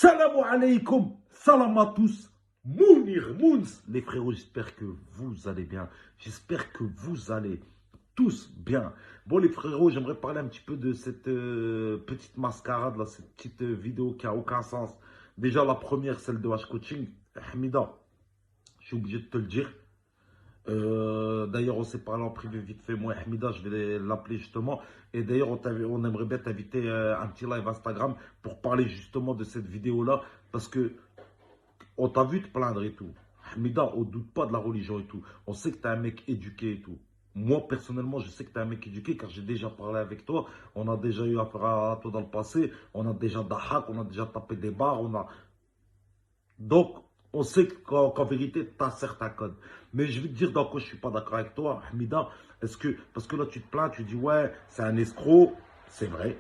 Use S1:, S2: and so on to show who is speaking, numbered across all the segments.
S1: Salam alaikum, salam à tous, Mounir Moons. Les frérots, j'espère que vous allez bien. J'espère que vous allez tous bien. Bon, les frérots, j'aimerais parler un petit peu de cette petite mascarade, là, cette petite vidéo qui a aucun sens. Déjà, la première, celle de H-Coaching. Hamida, je suis obligé de te le dire. D'ailleurs, on s'est parlé en privé vite fait. Moi, Hamida, je vais l'appeler justement. Et d'ailleurs, on aimerait bien t'inviter un petit live Instagram pour parler justement de cette vidéo-là. Parce que on t'a vu te plaindre et tout. Hamida, on ne doute pas de la religion et tout. On sait que tu es un mec éduqué et tout. Moi, personnellement, je sais que tu es un mec éduqué car j'ai déjà parlé avec toi. On a déjà eu affaire à toi dans le passé. On a déjà dahak, on a déjà tapé des barres. Donc, on sait qu'en vérité, tu as certains codes. Mais je vais te dire dans quoi je ne suis pas d'accord avec toi, Hamida. Parce que là, tu te plains, tu dis, ouais, c'est un escroc. C'est vrai.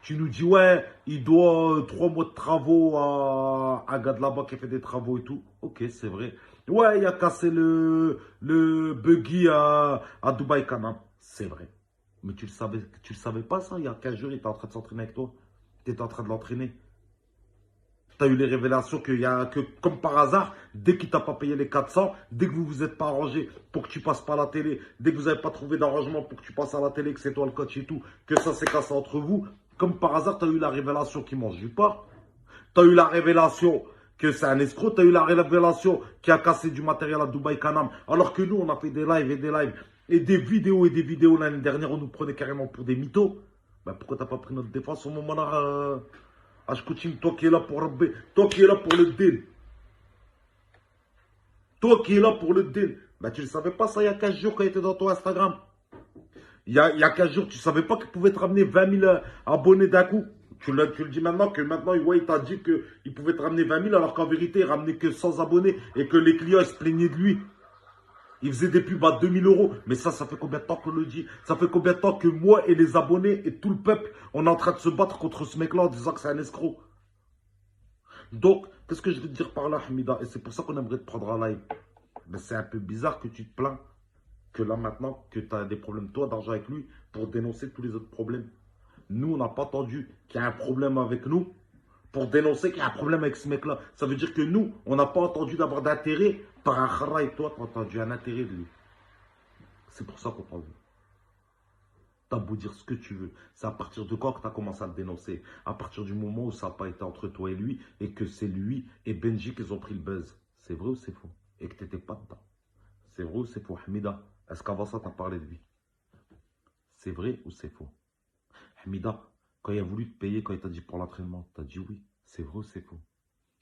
S1: Tu nous dis, ouais, il doit 3 mois de travaux à un gars de là-bas qui a fait des travaux et tout. Ok, c'est vrai. Ouais, il a cassé le buggy à Dubaï Canam. C'est vrai. Mais tu le savais pas ça. Il y a 15 jours, il était en train de s'entraîner avec toi. Tu étais en train de l'entraîner. Tu as eu les révélations que, comme par hasard, dès qu'il t'a pas payé les 400, dès que vous vous êtes pas arrangé pour que tu passes par la télé, dès que vous n'avez pas trouvé d'arrangement pour que tu passes à la télé, que c'est toi le coach et tout, que ça s'est cassé entre vous, comme par hasard, tu as eu la révélation qu'il mange du pain. Tu as eu la révélation que c'est un escroc. Tu as eu la révélation qu'il a cassé du matériel à Dubaï Canam. Alors que nous, on a fait des lives et des lives et des vidéos l'année dernière, on nous prenait carrément pour des mythos. Ben, pourquoi tu n'as pas pris notre défense au moment-là H-Coaching, toi qui es là pour toi qui es là pour le deal. Toi qui es là pour le deal. Ben, tu ne savais pas ça il y a 15 jours quand il était dans ton Instagram. Il y a 15 jours, tu ne savais pas qu'il pouvait te ramener 20 000 abonnés d'un coup. Tu le dis maintenant que maintenant, ouais, il t'a dit qu'il pouvait te ramener 20 000 alors qu'en vérité, il ramenait que 100 abonnés et que les clients ils se plaignaient de lui. Il faisait des pubs à 2000 euros. Mais ça fait combien de temps qu'on le dit? Ça fait combien de temps que moi et les abonnés et tout le peuple, on est en train de se battre contre ce mec-là en disant que c'est un escroc. Donc, qu'est-ce que je vais te dire par là, Hamida? Et c'est pour ça qu'on aimerait te prendre en live. Mais c'est un peu bizarre que tu te plains que là maintenant, que tu as des problèmes, toi, d'argent avec lui, pour dénoncer tous les autres problèmes. Nous, on n'a pas entendu qu'il y a un problème avec nous pour dénoncer qu'il y a un problème avec ce mec-là. Ça veut dire que nous, on n'a pas entendu d'avoir d'intérêt par un khara et toi, tu as entendu un intérêt de lui. C'est pour ça qu'on t'a vu. T'as beau dire ce que tu veux. C'est à partir de quand que tu as commencé à le dénoncer? À partir du moment où ça n'a pas été entre toi et lui et que c'est lui et Benji qui ont pris le buzz. C'est vrai ou c'est faux? Et que tu n'étais pas dedans. C'est vrai ou c'est faux, Hamida? Est-ce qu'avant ça, tu as parlé de lui? C'est vrai ou c'est faux? Hamida, quand il a voulu te payer, quand il t'a dit pour l'entraînement, tu as dit oui. C'est vrai ou c'est faux?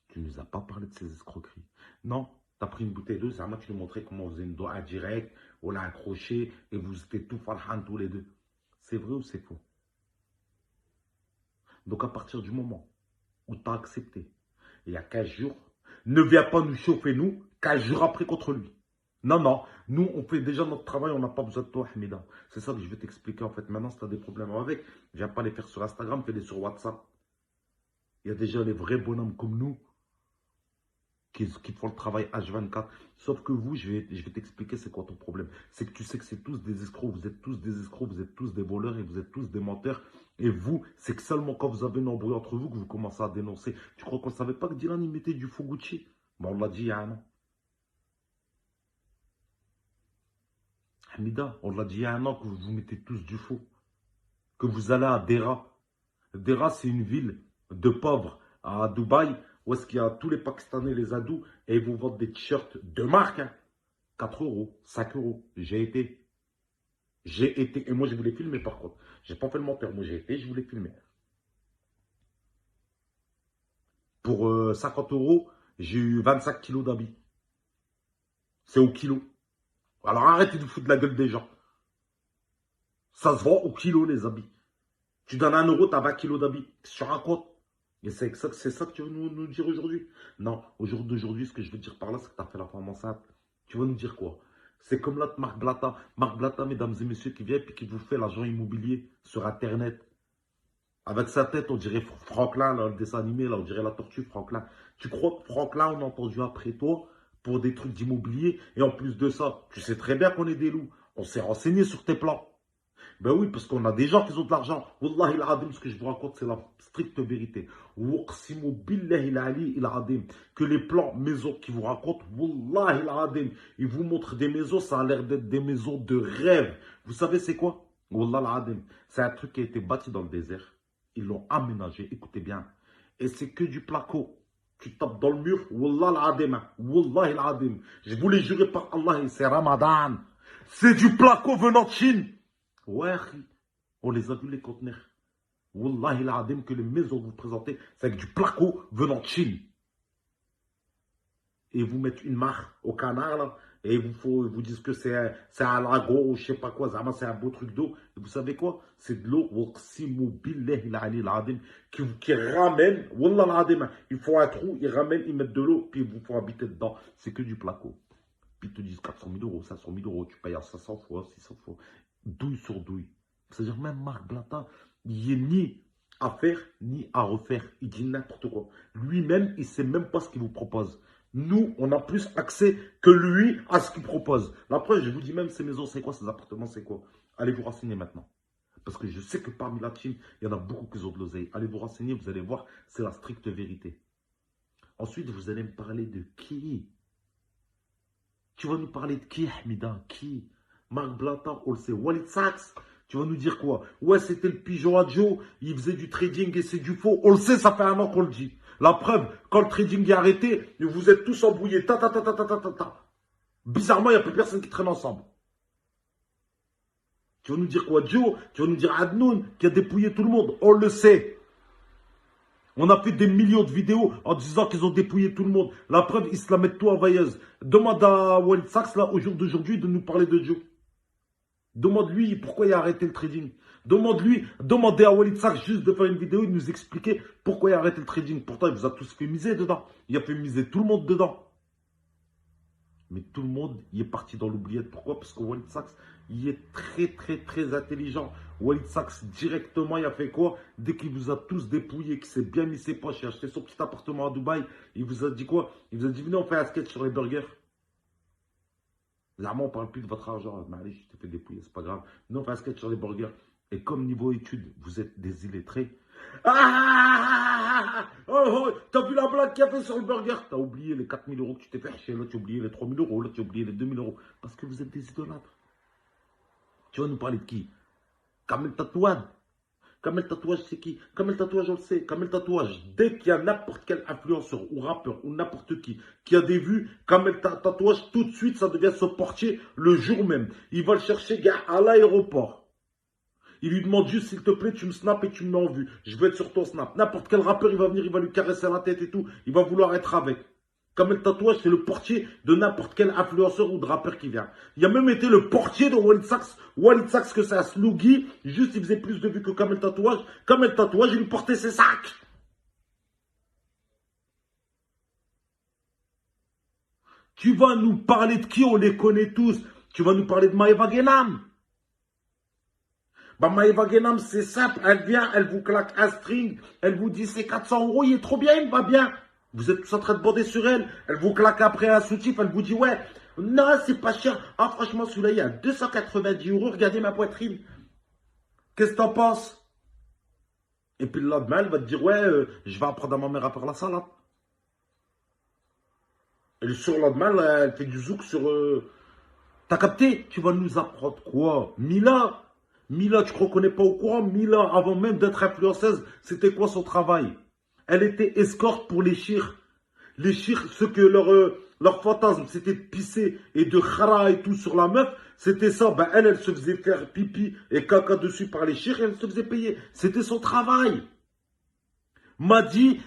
S1: Tu ne nous as pas parlé de ces escroqueries. Non, tu as pris une bouteille d'eau, c'est moi tu lui montrais comment on faisait une doigt indirect, on l'a accroché et vous étiez tout farhan tous les deux. C'est vrai ou c'est faux? Donc à partir du moment où tu as accepté, il y a 15 jours, ne viens pas nous chauffer nous, 15 jours après contre lui. Non, non, nous on fait déjà notre travail, on n'a pas besoin de toi, Hamida. C'est ça que je vais t'expliquer en fait. Maintenant, si tu as des problèmes avec, viens pas les faire sur Instagram, fais-les sur WhatsApp. Il y a déjà les vrais bonhommes comme nous qui font le travail H24. Sauf que vous, je vais t'expliquer c'est quoi ton problème. C'est que tu sais que c'est tous des escrocs, vous êtes tous des escrocs, vous êtes tous des voleurs et vous êtes tous des menteurs. Et vous, c'est que seulement quand vous avez une embrouille entre vous que vous commencez à dénoncer. Tu crois qu'on ne savait pas que Dylan il mettait du faux Gucci? Ben, on l'a dit il y a un an. Hamida, on l'a dit il y a un an que vous mettez tous du faux. Que vous allez à Dera. Dera, c'est une ville de pauvres à Dubaï où est-ce qu'il y a tous les Pakistanais, les Hadous, et ils vous vendent des t-shirts de marque. Hein. 4 euros, 5 euros. J'ai été. Et moi je voulais filmer par contre. J'ai pas fait le menteur. Moi j'ai été, je voulais filmer. Pour 50 euros, j'ai eu 25 kilos d'habits. C'est au kilo. Alors arrêtez de vous foutre de la gueule des gens. Ça se vend au kilo les habits. Tu donnes 1 euro, tu as 20 kilos d'habits. Qu'est-ce que tu racontes? Et c'est ça que tu veux nous dire aujourd'hui? Non, aujourd'hui, ce que je veux dire par là, c'est que tu as fait la femme enceinte. Tu vas nous dire quoi? C'est comme là, Marc Blata. Marc Blata, mesdames et messieurs, qui vient et qui vous fait l'agent immobilier sur Internet. Avec sa tête, on dirait Franklin, là, le dessin animé, là, on dirait la tortue Franklin. Tu crois que Franklin, on a entendu après toi pour des trucs d'immobilier? Et en plus de ça, tu sais très bien qu'on est des loups. On s'est renseigné sur tes plans. Ben oui, parce qu'on a des gens qui ont de l'argent. Wallahi al-Adim, ce que je vous raconte, c'est la stricte vérité. Waqsimu billahi al-Ali al-Adim. Que les plans maisons qui vous racontent, Wallahi al-Adim, ils vous montrent des maisons, ça a l'air d'être des maisons de rêve. Vous savez c'est quoi? Wallahi al-Adim, c'est un truc qui a été bâti dans le désert. Ils l'ont aménagé, écoutez bien. Et c'est que du placo. Tu tapes dans le mur, Wallah al-Adim, Wallahi al-Adim. Je vous l'ai juré par Allah, c'est Ramadan. C'est du placo venant de Chine. Ouais, on les a vus les conteneurs. Wallahi al-Adim, que les maisons que vous présentez, c'est avec du placo venant de Chine. Et vous mettez une marque au canard, là, et ils vous disent que c'est un lago ou je sais pas quoi, c'est un beau truc d'eau. Et vous savez quoi? C'est de l'eau qui ramène, Wallah al-Adim, il faut un trou, ils ramènent, ils mettent de l'eau, puis ils vous font habiter dedans. C'est que du placo. Puis ils te disent 400 000 euros, 500 000 euros, tu payes à 500 fois, 600 fois. Douille sur douille. C'est-à-dire même Marc Blatta, il n'est ni à faire, ni à refaire. Il dit n'importe quoi. Lui-même, il ne sait même pas ce qu'il vous propose. Nous, on a plus accès que lui à ce qu'il propose. La preuve, je vous dis même, ces maisons, c'est quoi? Ces appartements, c'est quoi? Allez vous renseigner maintenant. Parce que je sais que parmi la team, il y en a beaucoup qui ont de l'oseille. Allez vous renseigner, vous allez voir, c'est la stricte vérité. Ensuite, vous allez me parler de qui? Tu vas nous parler de qui, Hamida? Qui? Marc Blatta, on le sait. Walid Sachs, tu vas nous dire quoi? Ouais, c'était le pigeon à Joe, il faisait du trading et c'est du faux. On le sait, ça fait un an qu'on le dit. La preuve, quand le trading est arrêté, vous êtes tous embrouillés. Bizarrement, il n'y a plus personne qui traîne ensemble. Tu vas nous dire quoi, Joe? Tu vas nous dire Adnoun qui a dépouillé tout le monde. On le sait. On a fait des millions de vidéos en disant qu'ils ont dépouillé tout le monde. La preuve, ils se la mettent tout en veilleuse. Demande à Walid Sachs, là, au jour d'aujourd'hui, de nous parler de Joe. Demande-lui pourquoi il a arrêté le trading. Demandez à Walid Sachs juste de faire une vidéo et de nous expliquer pourquoi il a arrêté le trading. Pourtant, il vous a tous fait miser dedans. Il a fait miser tout le monde dedans. Mais tout le monde, il est parti dans l'oubliette. Pourquoi? Parce que Walid Sachs, il est très intelligent. Walid Sachs, directement, il a fait quoi? Dès qu'il vous a tous dépouillé, qu'il s'est bien mis ses poches, il a acheté son petit appartement à Dubaï, il vous a dit quoi? Il vous a dit, venez, on fait un sketch sur les burgers. Là, on ne parle plus de votre argent. Mais allez, je t'ai fait dépouiller, c'est pas grave. Non, on fait un sketch sur les burgers. Et comme niveau études, vous êtes des illettrés. Ah, oh, t'as vu la blague qu'il y a fait sur le burger? T'as oublié les 4 000 euros que tu t'es fait acheter. Là, tu as oublié les 3 000 euros. Là, tu as oublié les 2 000 euros. Parce que vous êtes des idolâtres. Tu vas nous parler de qui? Kamel Tatouane. Kamel Tatouage, c'est qui? Kamel Tatouage, on le sait. Kamel Tatouage, dès qu'il y a n'importe quel influenceur ou rappeur ou n'importe qui a des vues, Kamel Tatouage, tout de suite, ça devient son portier le jour même. Il va le chercher, gars, à l'aéroport. Il lui demande juste, s'il te plaît, tu me snaps et tu me mets en vue. Je veux être sur ton snap. N'importe quel rappeur, il va venir, il va lui caresser la tête et tout. Il va vouloir être avec. Kamel Tatouage, c'est le portier de n'importe quel influenceur ou de rappeur qui vient. Il a même été le portier de Walid Sachs. Walid Sachs, que c'est un sluggy. Juste, il faisait plus de vues que Kamel Tatouage. Kamel Tatouage, il lui portait ses sacs. Tu vas nous parler de qui? On les connaît tous. Tu vas nous parler de Maëva Guénam. Bah, Maëva Guénam, c'est simple. Elle vient, elle vous claque un string. Elle vous dit, c'est 400 euros, il est trop bien, il va bien. Vous êtes tous en train de bander sur elle. Elle vous claque après un soutif. Elle vous dit, ouais, non, c'est pas cher. Ah, franchement, celui-là, il y a 290 euros. Regardez ma poitrine. Qu'est-ce que t'en penses? Et puis le lendemain, elle va te dire, ouais, je vais apprendre à ma mère à faire la salade. Et le surlendemain, elle fait du zouk sur... T'as capté? Tu vas nous apprendre quoi? Mila, tu crois qu'on n'est pas au courant? Mila, avant même d'être influenceuse, c'était quoi son travail? Elle était escorte pour les chirs. Les chirs, ceux que leur fantasme, c'était de pisser et de khara et tout sur la meuf. C'était ça. Ben, elle se faisait faire pipi et caca dessus par les chirs et elle se faisait payer. C'était son travail. Madi,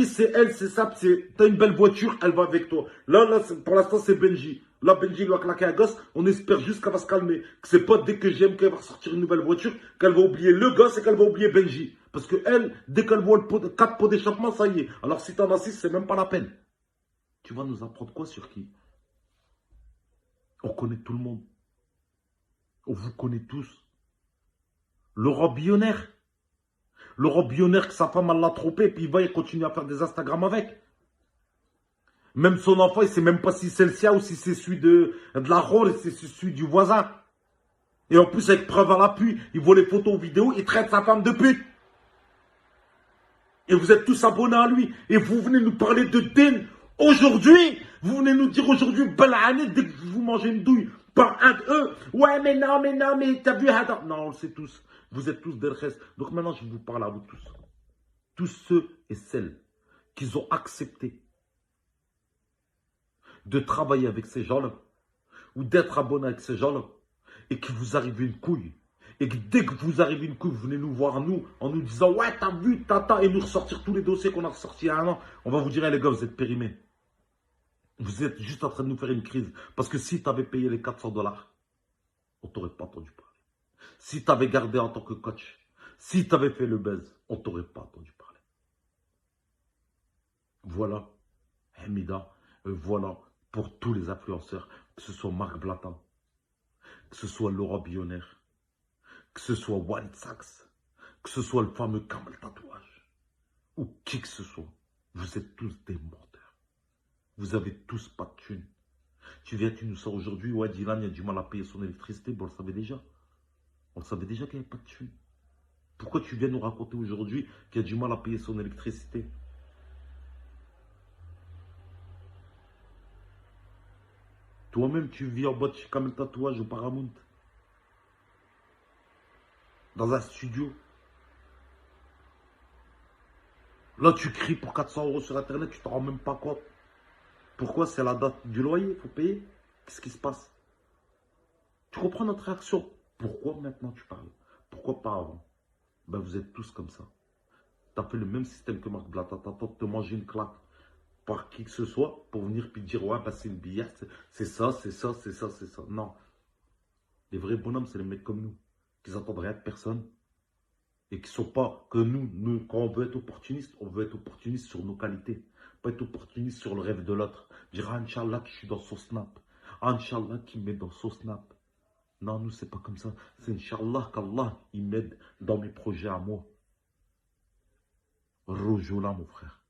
S1: c'est elle, c'est ça. T'as une belle voiture, elle va avec toi. Là pour l'instant, c'est Benji. Là, Benji lui a claqué un gosse. On espère juste qu'elle va se calmer. Que c'est pas dès que j'aime qu'elle va sortir une nouvelle voiture qu'elle va oublier le gosse et qu'elle va oublier Benji. Parce que elle, dès qu'elle voit le 4 pots d'échappement, ça y est. Alors si t'en as 6, c'est même pas la peine. Tu vas nous apprendre quoi sur qui? On connaît tout le monde. On vous connaît tous. Laurent Billionnaire. Laurent Billionnaire, que sa femme l'a trompé, puis il va continuer à faire des Instagram avec. Même son enfant, il ne sait même pas si c'est le sien ou si c'est celui de la rôle, si c'est celui du voisin. Et en plus, avec preuve à l'appui, il voit les photos vidéos, il traite sa femme de pute. Et vous êtes tous abonnés à lui. Et vous venez nous parler de Den aujourd'hui. Vous venez nous dire aujourd'hui, Bal'ané, dès que vous mangez une douille par un d'eux. Ouais, mais non, mais t'as vu Hadar. Non, on le sait tous. Vous êtes tous des restes. Donc maintenant, je vous parle à vous tous. Tous ceux et celles qui ont accepté de travailler avec ces gens-là, ou d'être abonnés avec ces gens-là, et que vous arrivez une couille. Et que dès que vous arrivez une couille, vous venez nous voir, nous, en nous disant, ouais, t'as vu, tata, et nous ressortir tous les dossiers qu'on a ressortis il y a un an. On va vous dire, hey, les gars, vous êtes périmés. Vous êtes juste en train de nous faire une crise. Parce que si tu avais payé les 400 $, on t'aurait pas entendu parler. Si tu avais gardé en tant que coach, si tu avais fait le buzz, on t'aurait pas entendu parler. Voilà, Hamida, voilà, pour tous les influenceurs, que ce soit Marc Blatin, que ce soit Laura Billionnaire, que ce soit Walid Sachs, que ce soit le fameux Kamel Tatouage, ou qui que ce soit, vous êtes tous des menteurs. Vous avez tous pas de thunes. Tu nous sors aujourd'hui, ouais, Dylan, il a du mal à payer son électricité. Bon, on le savait déjà. On le savait déjà qu'il n'y avait pas de thunes. Pourquoi tu viens nous raconter aujourd'hui qu'il a du mal à payer son électricité? Toi-même, tu vis en bas de chez Kamel Tatouage au Paramount. Dans un studio. Là, tu cries pour 400 € sur Internet, tu t'en rends même pas compte. Pourquoi? C'est la date du loyer, il faut payer. Qu'est-ce qui se passe? Tu comprends notre réaction? Pourquoi maintenant tu parles? Pourquoi pas avant? Ben, vous êtes tous comme ça. Tu as fait le même système que Marc Blatta. Tu attends de te manger une claque par qui que ce soit pour venir puis dire, ouais, ben, c'est une billette, c'est ça, c'est ça, c'est ça, c'est ça. Non. Les vrais bonhommes, c'est les mecs comme nous, qui n'entendent rien de personne et qui ne sont pas que nous, quand on veut être opportuniste, on veut être opportuniste sur nos qualités, pas être opportuniste sur le rêve de l'autre. Dire, ah, Inch'Allah, que je suis dans son snap. Ah, Inch'Allah, qui me met dans son snap. Non, nous, c'est pas comme ça. C'est Inch'Allah qu'Allah, il m'aide dans mes projets à moi. Rojoula, mon frère.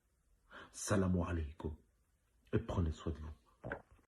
S1: Salam alaikum. Et prenez soin de vous.